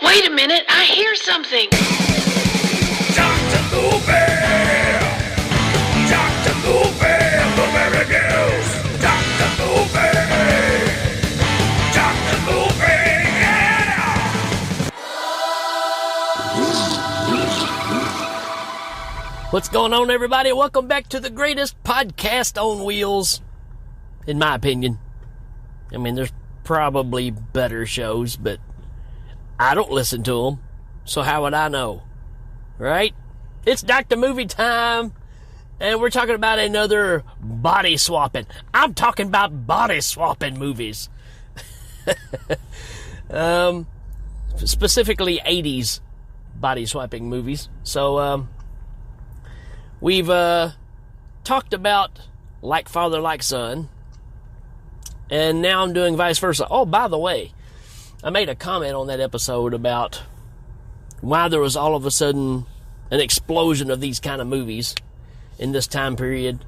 Wait a minute, I hear something. Dr. Bluebear! Dr. Bluebear, Blueberry News! Dr. Bluebear! Dr. Bluebear, yeah! What's going on, everybody? Welcome back to the greatest podcast on wheels, in my opinion. I mean, there's probably better shows, but I don't listen to them, so how would I know? Right? It's Dr. Movie time, and we're talking about another body swapping. I'm talking about body swapping movies. Specifically 80s body swapping movies. So, we've talked about Like Father, Like Son, and now I'm doing vice versa. Oh, by the way, I made a comment on that episode about why there was all of a sudden an explosion of these kind of movies in this time period.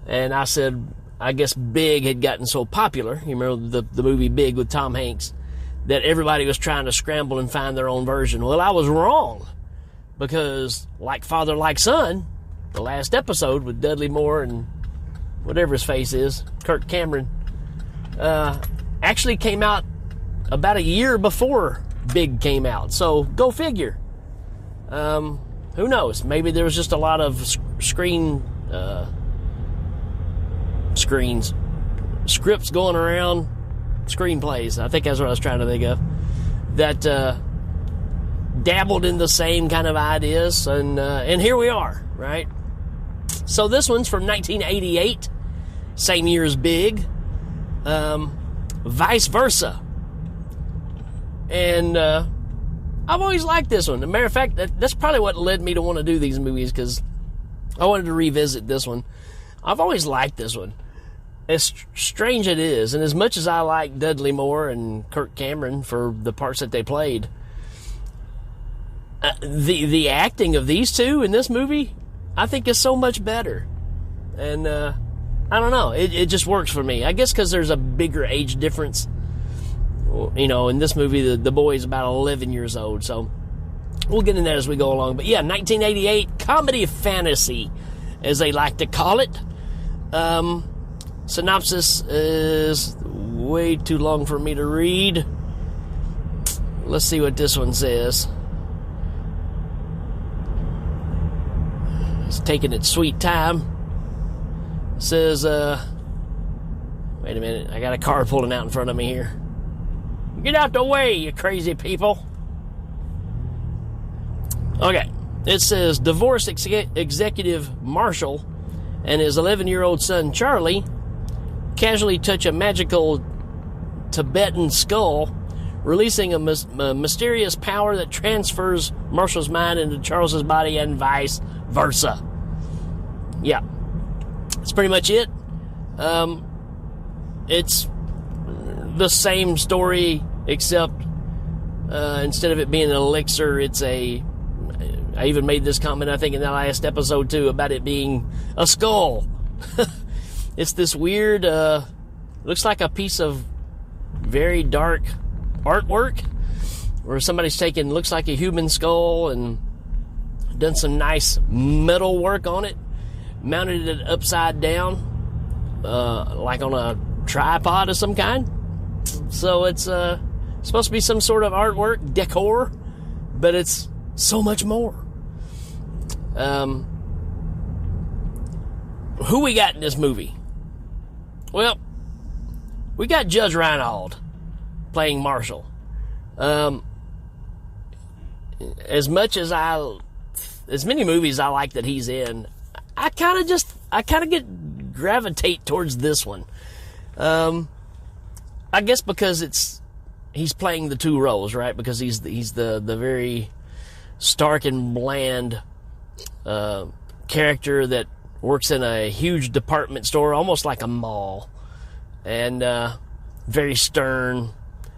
And I said, I guess Big had gotten so popular, you remember the movie Big with Tom Hanks, that everybody was trying to scramble and find their own version. Well, I was wrong, because Like Father, Like Son, the last episode with Dudley Moore and whatever his face is, Kirk Cameron, actually came out about a year before Big came out. So go figure. Who knows? Maybe there was just a lot of scripts going around, screenplays, I think that's what I was trying to think of, that dabbled in the same kind of ideas, and here we are, right? So this one's from 1988, same year as Big, vice versa. And I've always liked this one. As a matter of fact, that's probably what led me to want to do these movies, because I wanted to revisit this one. I've always liked this one. As strange it is, and as much as I like Dudley Moore and Kirk Cameron for the parts that they played, the acting of these two in this movie, I think, is so much better. And I don't know, it just works for me. I guess because there's a bigger age difference. You know, in this movie, the boy's about 11 years old, so we'll get into that as we go along. But yeah, 1988, comedy fantasy, as they like to call it. Synopsis is way too long for me to read. Let's see what this one says. It's taking its sweet time. It says, wait a minute, I got a car pulling out in front of me here. Get out the way, you crazy people. Okay, it says, divorce executive Marshall and his 11-year-old son Charlie casually touch a magical Tibetan skull, releasing a mysterious power that transfers Marshall's mind into Charles's body and vice versa. Yeah, that's pretty much it. It's the same story, except instead of it being an elixir, it's I even made this comment, I think, in that last episode too, about it being a skull. It's this weird, looks like a piece of very dark artwork, where somebody's taken, looks like a human skull, and done some nice metal work on it, mounted it upside down, like on a tripod of some kind. So it's supposed to be some sort of artwork, decor, but it's so much more. Who we got in this movie? Well, we got Judge Reinhold playing Marshall. As many movies I like that he's in, I kind of gravitate towards this one. I guess because he's playing the two roles, right? Because he's the very stark and bland character that works in a huge department store, almost like a mall, and very stern.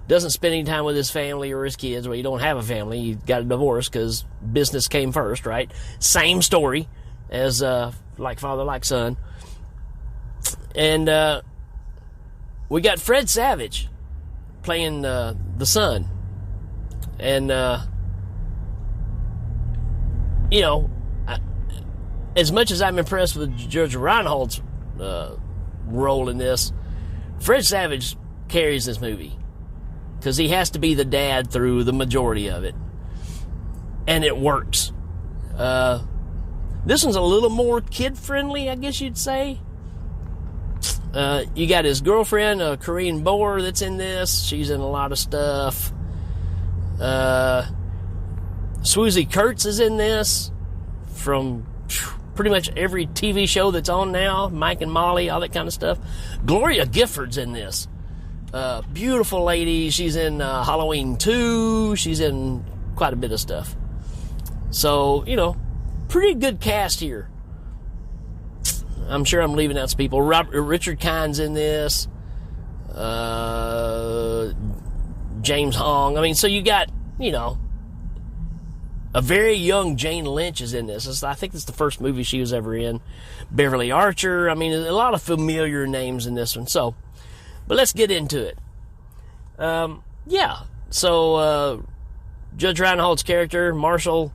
Doesn't spend any time with his family or his kids. Well, you don't have a family. You got a divorce because business came first, right? Same story as Like Father, Like Son. And we got Fred Savage playing the son. And, you know, as much as I'm impressed with Judge Reinhold's role in this, Fred Savage carries this movie because he has to be the dad through the majority of it, and it works. This one's a little more kid-friendly, I guess you'd say. You got his girlfriend, Corinne Bohr, that's in this. She's in a lot of stuff. Swoozie Kurtz is in this from pretty much every TV show that's on now. Mike and Molly, all that kind of stuff. Gloria Gifford's in this. Beautiful lady. She's in Halloween 2. She's in quite a bit of stuff. So, you know, pretty good cast here. I'm sure I'm leaving out some people. Richard Kine's in this. James Hong. I mean, so you got, you know, a very young Jane Lynch is in this. I think it's the first movie she was ever in. Beverly Archer. I mean, a lot of familiar names in this one. So, but let's get into it. Yeah. So, Judge Reinhold's character, Marshall,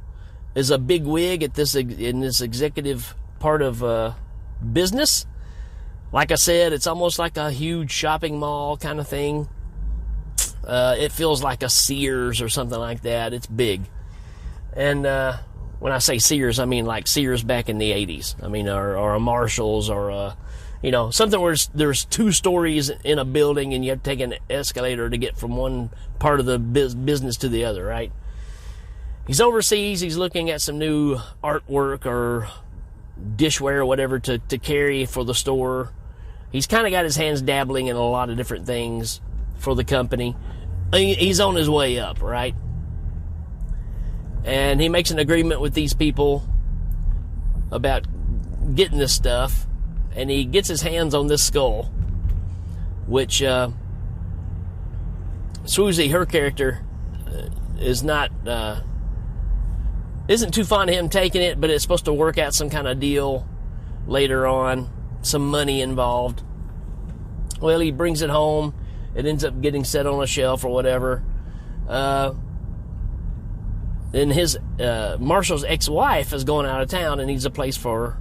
is a big wig at in this executive part of business. Like I said, it's almost like a huge shopping mall kind of thing. It feels like a Sears or something like that. It's big. And when I say Sears, I mean like Sears back in the 80s. I mean, or a Marshall's, or you know, something where there's 2 stories in a building and you have to take an escalator to get from one part of the business to the other, right? He's overseas. He's looking at some new artwork or dishware or whatever to carry for the store. He's kind of got his hands dabbling in a lot of different things for the company. He's on his way up, right? And he makes an agreement with these people about getting this stuff, and he gets his hands on this skull, which Swoozie, her character, isn't too fond of him taking it, but it's supposed to work out some kind of deal later on, some money involved. Well, he brings it home. It ends up getting set on a shelf or whatever. Then his Marshall's ex-wife is going out of town and needs a place for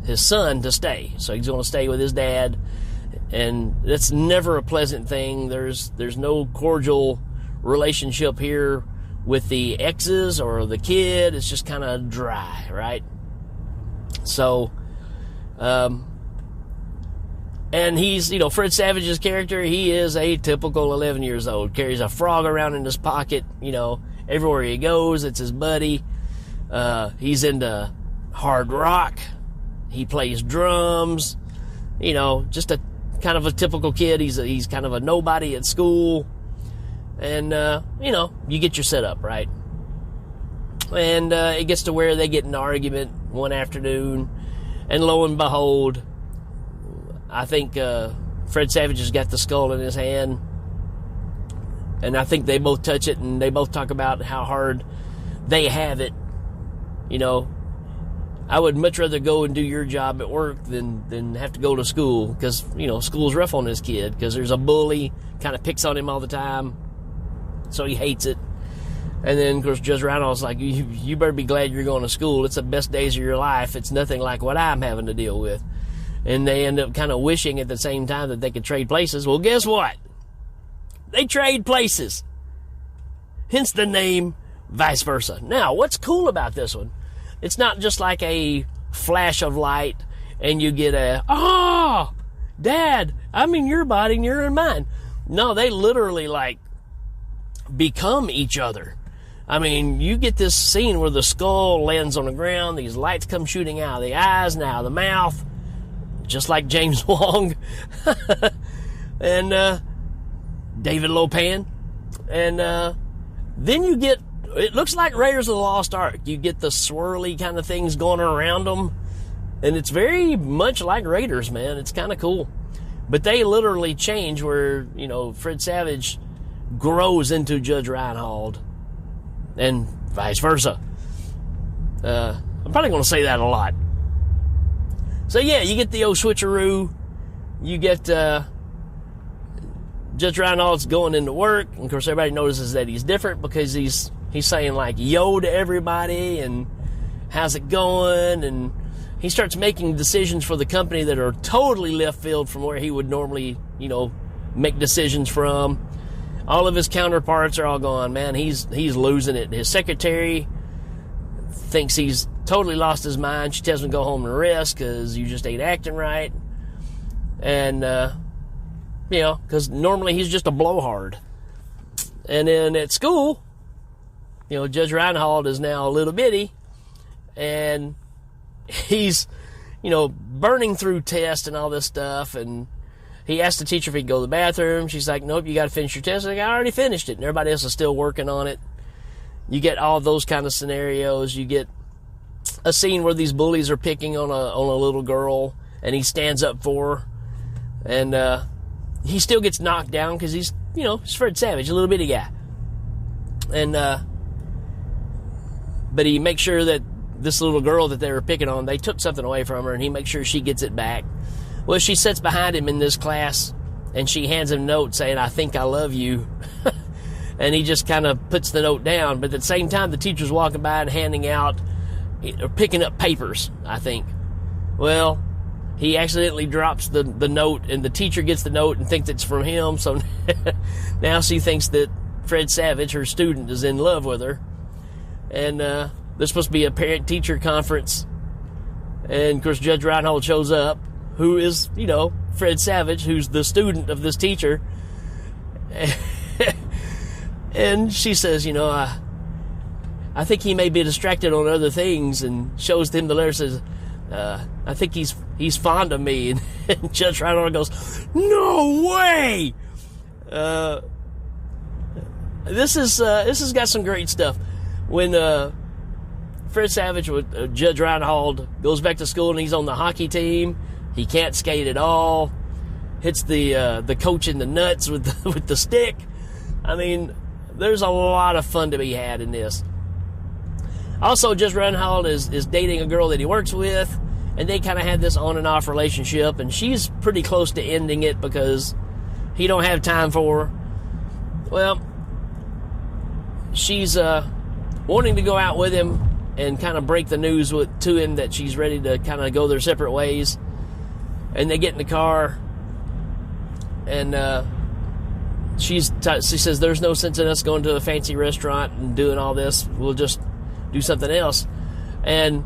his son to stay. So he's going to stay with his dad, and that's never a pleasant thing. There's no cordial relationship here with the exes or the kid. It's just kind of dry, right? So, and he's, you know, Fred Savage's character, he is a typical 11 years old. Carries a frog around in his pocket, you know, everywhere he goes, it's his buddy. He's into hard rock. He plays drums. You know, just a kind of a typical kid. He's kind of a nobody at school. And, you know, you get your setup, right? And it gets to where they get in an argument one afternoon. And lo and behold, I think Fred Savage has got the skull in his hand. And I think they both touch it, and they both talk about how hard they have it. You know, I would much rather go and do your job at work than have to go to school, because, you know, school's rough on this kid, because there's a bully, kind of picks on him all the time, so he hates it. And then, of course, Judge Reinhold's like, you better be glad you're going to school. It's the best days of your life. It's nothing like what I'm having to deal with. And they end up kind of wishing at the same time that they could trade places. Well, guess what? They trade places. Hence the name Vice Versa. Now, what's cool about this one? It's not just like a flash of light and you get a, Dad, I'm in your body and you're in mine. No, they literally, like, become each other. I mean, you get this scene where the skull lands on the ground, these lights come shooting out of the eyes, now the mouth, just like James Wong. And, David Lopan. And then you get, it looks like Raiders of the Lost Ark. You get the swirly kind of things going around them. And it's very much like Raiders, man. It's kind of cool. But they literally change where, you know, Fred Savage grows into Judge Reinhold and vice versa. I'm probably going to say that a lot. So, yeah, you get the old switcheroo. You get Judge Reinhold's going into work, and of course everybody notices that he's different because he's saying like yo to everybody and how's it going, and he starts making decisions for the company that are totally left field from where he would normally, make decisions from. All of his counterparts are all gone, man. He's losing it. His secretary thinks he's totally lost his mind. She tells him to go home and rest because you just ain't acting right. And, because normally he's just a blowhard. And then at school, Judge Reinhold is now a little bitty, and he's, burning through tests and all this stuff, and he asked the teacher if he could go to the bathroom. She's like, nope, you got to finish your test. Like, I already finished it, and everybody else is still working on it. You get all those kind of scenarios. You get a scene where these bullies are picking on a little girl, and he stands up for her, and he still gets knocked down because he's Fred Savage, a little bitty guy, and but he makes sure that this little girl that they were picking on, they took something away from her, and he makes sure she gets it back. Well, she sits behind him in this class, and she hands him a note saying, I think I love you. And he just kind of puts the note down. But at the same time, the teacher's walking by and handing out, or picking up papers, I think. Well, he accidentally drops the note, and the teacher gets the note and thinks it's from him. So now she thinks that Fred Savage, her student, is in love with her. And there's supposed to be a parent-teacher conference. And, of course, Judge Reinhold shows up, who is, Fred Savage, who's the student of this teacher. And she says, I think he may be distracted on other things, and shows him the letter, says, I think he's fond of me. And Judge Reinhold goes, no way! This has got some great stuff. When Fred Savage with Judge Reinhold goes back to school and he's on the hockey team, he can't skate at all. Hits the coach in the nuts with the stick. I mean, there's a lot of fun to be had in this. Also, Judge Reinhold is dating a girl that he works with, and they kind of had this on and off relationship, and she's pretty close to ending it because he don't have time for her. Well, she's wanting to go out with him and kind of break the news to him that she's ready to kind of go their separate ways. And they get in the car, and she says, there's no sense in us going to a fancy restaurant and doing all this. We'll just do something else. And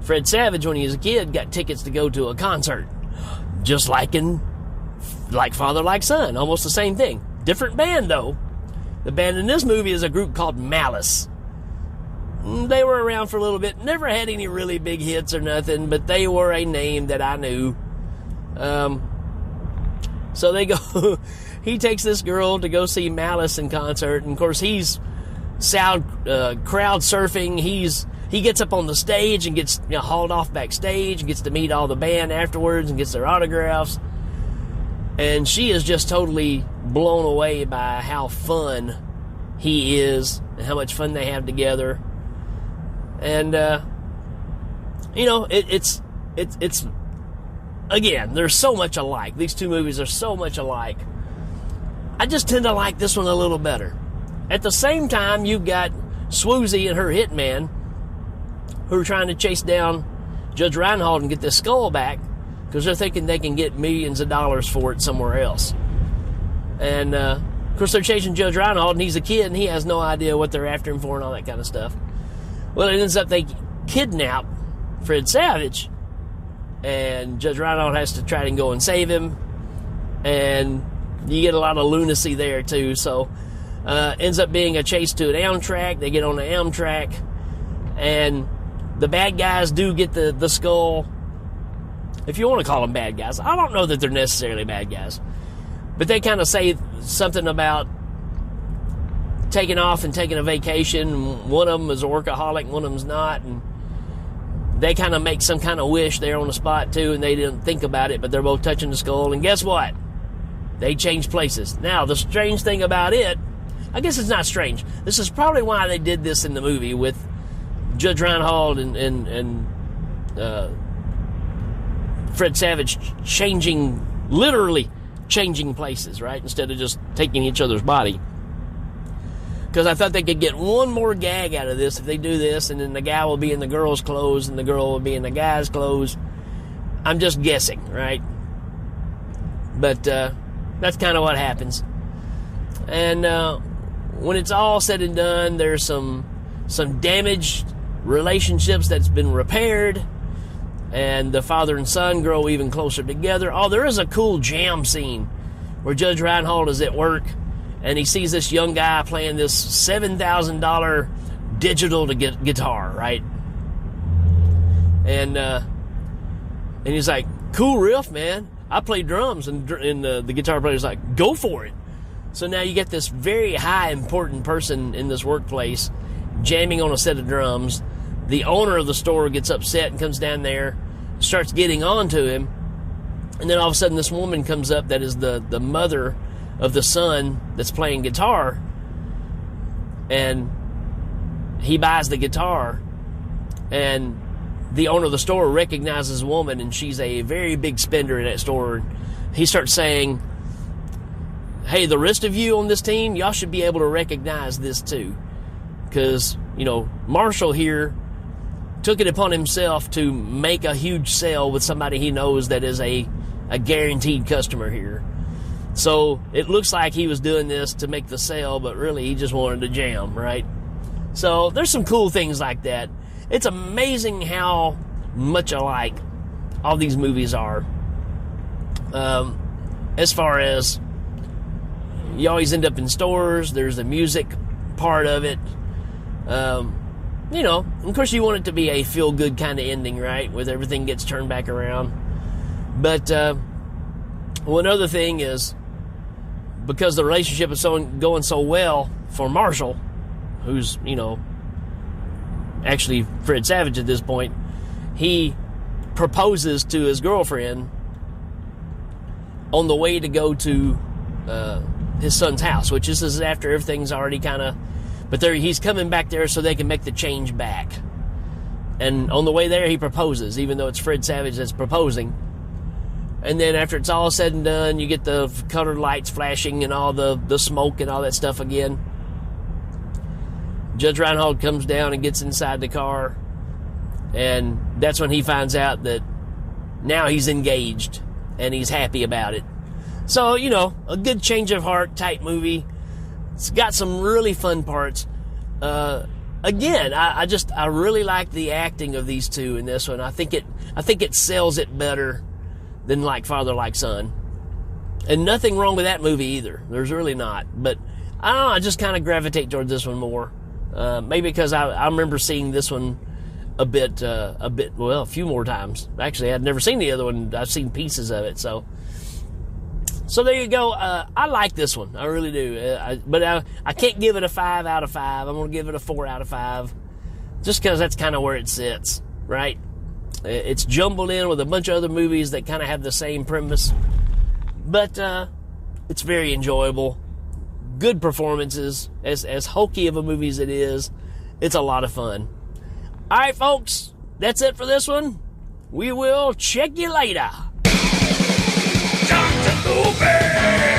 Fred Savage, when he was a kid, got tickets to go to a concert. Just like Father Like Son. Almost the same thing. Different band, though. The band in this movie is a group called Malice. They were around for a little bit. Never had any really big hits or nothing, but they were a name that I knew. So they go, he takes this girl to go see Malice in concert, and of course he's crowd surfing. He gets up on the stage and gets hauled off backstage and gets to meet all the band afterwards and gets their autographs. And she is just totally blown away by how fun he is and how much fun they have together. And it's again, they're so much alike. These two movies are so much alike. I just tend to like this one a little better. At the same time, you've got Swoozie and her hitman who are trying to chase down Judge Reinhold and get this skull back because they're thinking they can get millions of dollars for it somewhere else. And, of course, they're chasing Judge Reinhold, and he's a kid, and he has no idea what they're after him for and all that kind of stuff. Well, it ends up they kidnap Fred Savage, and Judge Reinhold has to try to go and save him, and you get a lot of lunacy there, too. So, ends up being a chase to an Amtrak. They get on the Amtrak, and the bad guys do get the skull. If you want to call them bad guys. I don't know that they're necessarily bad guys. But they kind of say something about taking off and taking a vacation. One of them is a workaholic, one of them's not. And they kind of make some kind of wish there on the spot, too, and they didn't think about it, but they're both touching the skull. And guess what? They change places. Now, the strange thing about it, I guess it's not strange. This is probably why they did this in the movie with Judge Reinhold and Fred Savage changing, literally changing places, right? Instead of just taking each other's body. Because I thought they could get one more gag out of this if they do this, and then the guy will be in the girl's clothes and the girl will be in the guy's clothes. I'm just guessing, right? But that's kind of what happens. And when it's all said and done, there's some damaged relationships that's been repaired, and the father and son grow even closer together. Oh, there is a cool jam scene where Judge Reinhold is at work, and he sees this young guy playing this $7,000 digital guitar, right? And he's like, cool riff, man. I play drums. And the guitar player's like, go for it. So now you get this very high important person in this workplace jamming on a set of drums. The owner of the store gets upset and comes down there, starts getting on to him. And then all of a sudden this woman comes up that is the mother of the son that's playing guitar. And he buys the guitar. And the owner of the store recognizes a woman, and she's a very big spender in that store. He starts saying, hey, the rest of you on this team, y'all should be able to recognize this too. Because, Marshall here took it upon himself to make a huge sale with somebody he knows that is a guaranteed customer here. So it looks like he was doing this to make the sale, but really he just wanted to jam, right? So there's some cool things like that. It's amazing how much alike all these movies are. As far as you always end up in stores, there's the music part of it. Of course you want it to be a feel-good kind of ending, right? With everything gets turned back around. But one other thing is, because the relationship is going so well for Marshall, who's, actually Fred Savage at this point, he proposes to his girlfriend on the way to go to his son's house, which this is after everything's already kind of... But he's coming back there so they can make the change back. And on the way there, he proposes, even though it's Fred Savage that's proposing. And then after it's all said and done, you get the colored lights flashing and all the smoke and all that stuff again. Judge Reinhold comes down and gets inside the car, and that's when he finds out that now he's engaged, and he's happy about it. So, a good change of heart type movie. It's got some really fun parts. Again, I really like the acting of these two in this one. I think it sells it better than Like Father, Like Son. And nothing wrong with that movie either. There's really not. But I don't know, I just kind of gravitate towards this one more. Maybe because I remember seeing this one a few more times. Actually, I'd never seen the other one. I've seen pieces of it. So there you go. I like this one. I really do. But I can't give it a 5 out of 5. I'm going to give it a 4 out of 5. Just because that's kind of where it sits, right? It's jumbled in with a bunch of other movies that kind of have the same premise. But it's very enjoyable. Good performances. As hokey of a movie as it is, it's a lot of fun. All right, folks. That's it for this one. We will check you later. Dr. Movie!